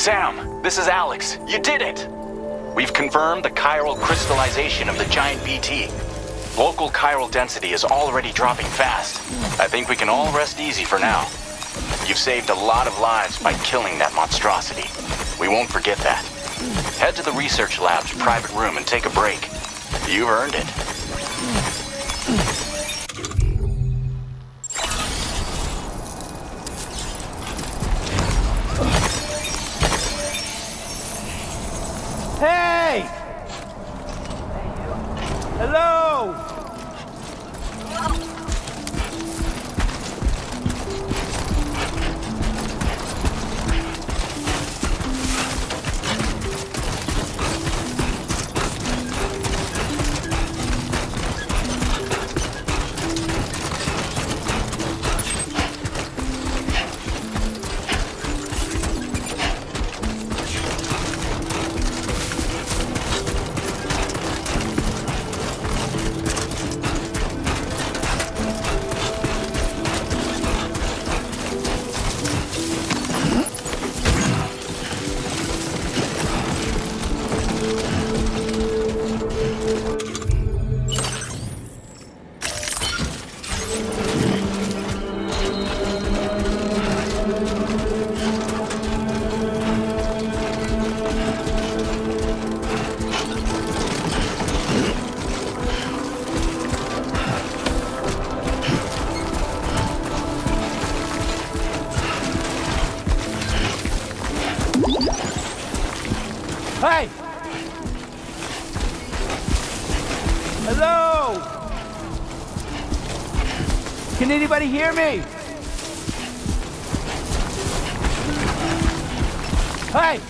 Sam, this is Alex. You did it! We've confirmed the chiral crystallization of the giant BT. Local chiral density is already dropping fast. I think we can all rest easy for now. You've saved a lot of lives by killing that monstrosity. We won't forget that. Head to the research lab's private room and take a break. You've earned it. Hey! Hello! Hey! Hello! Can anybody hear me? Hey!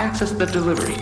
Access the delivery.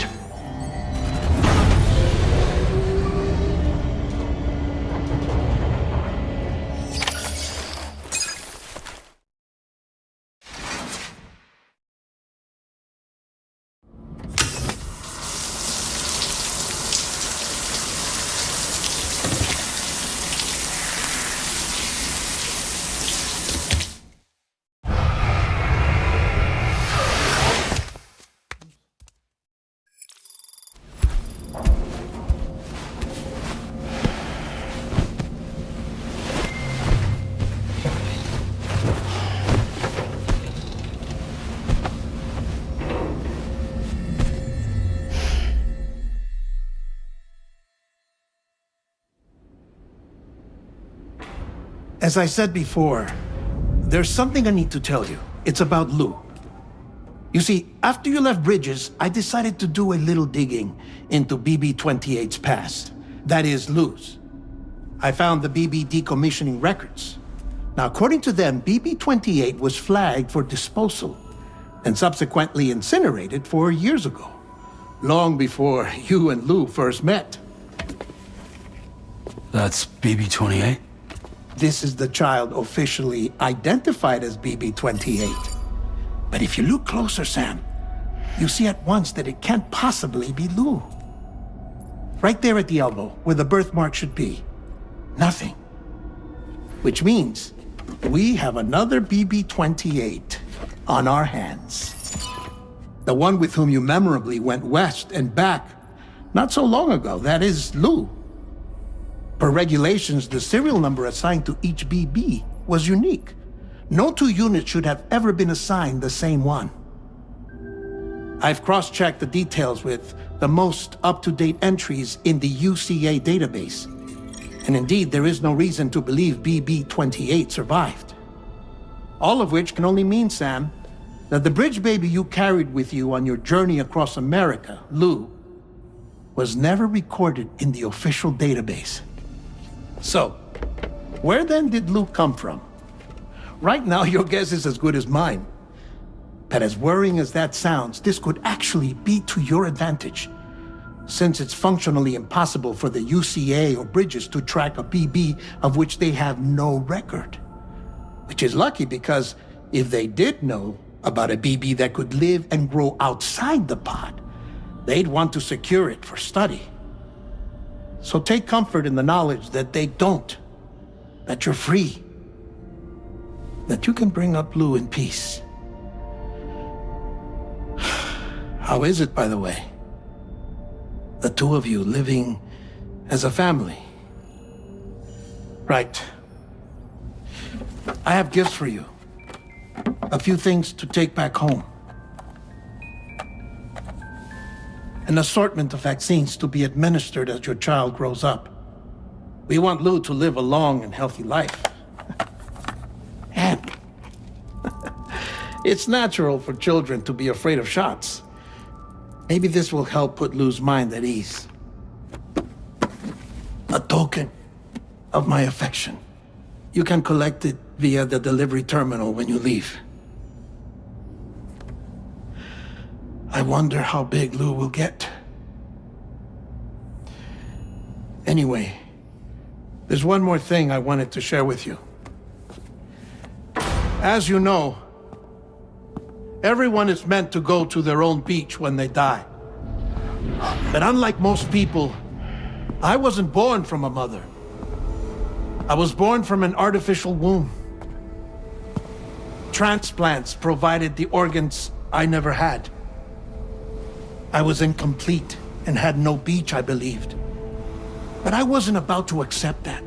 As I said before, there's something I need to tell you. It's about Lou. You see, after you left Bridges, I decided to do a little digging into BB-28's past. That is, Lou's. I found the BB decommissioning records. Now, according to them, BB-28 was flagged for disposal and subsequently incinerated 4 years ago, long before you and Lou first met. That's BB-28? This is the child officially identified as BB-28. But if you look closer, Sam, you see at once that it can't possibly be Lou. Right there at the elbow, where the birthmark should be. Nothing. Which means we have another BB-28 on our hands. The one with whom you memorably went west and back not so long ago, that is Lou. Per regulations, the serial number assigned to each BB was unique. No two units should have ever been assigned the same one. I've cross-checked the details with the most up-to-date entries in the UCA database. And indeed, there is no reason to believe BB-28 survived. All of which can only mean, Sam, that the bridge baby you carried with you on your journey across America, Lou, was never recorded in the official database. So, where then did Lou come from? Right now, your guess is as good as mine. But as worrying as that sounds, this could actually be to your advantage, since it's functionally impossible for the UCA or Bridges to track a BB of which they have no record. Which is lucky, because if they did know about a BB that could live and grow outside the pod, they'd want to secure it for study. So take comfort in the knowledge that they don't, that you're free, that you can bring up Lou in peace. How is it, by the way? The two of you living as a family? Right. I have gifts for you. A few things to take back home. An assortment of vaccines to be administered as your child grows up. We want Lou to live a long and healthy life. And it's natural for children to be afraid of shots. Maybe this will help put Lou's mind at ease. A token of my affection. You can collect it via the delivery terminal when you leave. I wonder how big Lou will get. Anyway, there's one more thing I wanted to share with you. As you know, everyone is meant to go to their own beach when they die. But unlike most people, I wasn't born from a mother. I was born from an artificial womb. Transplants provided the organs I never had. I was incomplete and had no beach, I believed. But I wasn't about to accept that.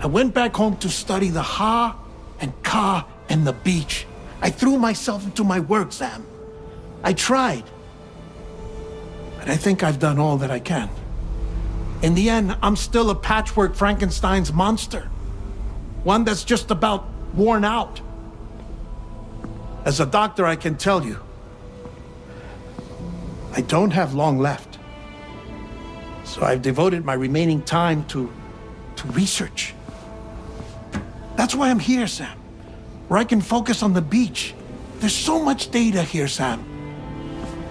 I went back home to study the Ha and Ka and the beach. I threw myself into my work, Sam. I tried. But I think I've done all that I can. In the end, I'm still a patchwork Frankenstein's monster. One that's just about worn out. As a doctor, I can tell you, I don't have long left. So I've devoted my remaining time to research. That's why I'm here, Sam. Where I can focus on the beach. There's so much data here, Sam.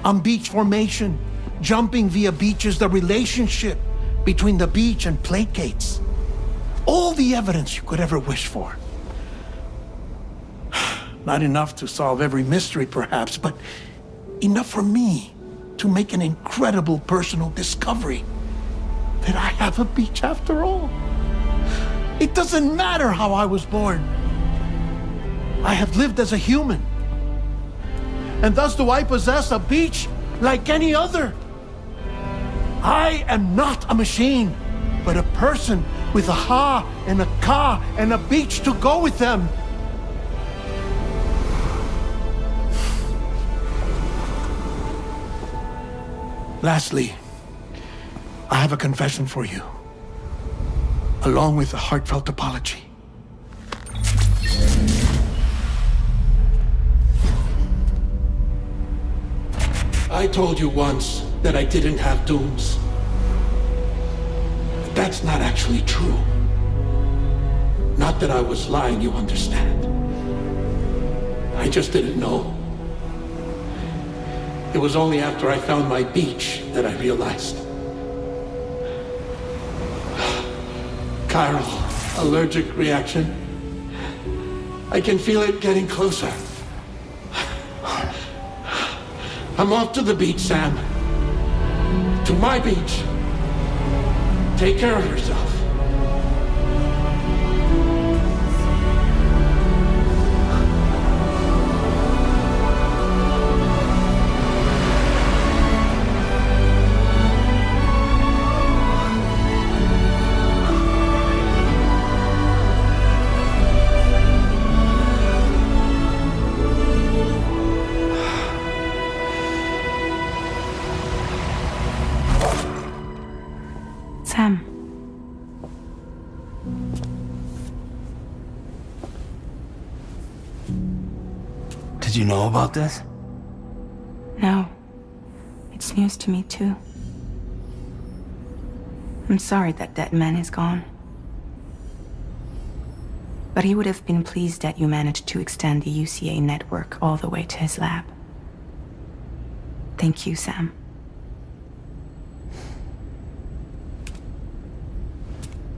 On beach formation, jumping via beaches, the relationship between the beach and plate gates. All the evidence you could ever wish for. Not enough to solve every mystery, perhaps, but enough for me to make an incredible personal discovery that I have a beach after all. It doesn't matter how I was born. I have lived as a human. And thus do I possess a beach like any other. I am not a machine, but a person with a Ha and a Ka and a beach to go with them. Lastly, I have a confession for you, along with a heartfelt apology. I told you once that I didn't have dooms. But that's not actually true. Not that I was lying, you understand. I just didn't know. It was only after I found my beach that I realized. Chiral allergic reaction. I can feel it getting closer. I'm off to the beach, Sam. To my beach. Take care of yourself. Did you know about this? No. It's news to me, too. I'm sorry that that man is gone. But he would have been pleased that you managed to extend the UCA network all the way to his lab. Thank you, Sam.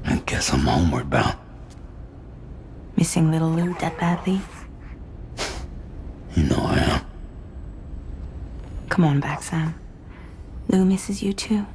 I guess I'm homeward bound. Missing little Lou that badly? You know I am. Come on back, Sam. Lou misses you too.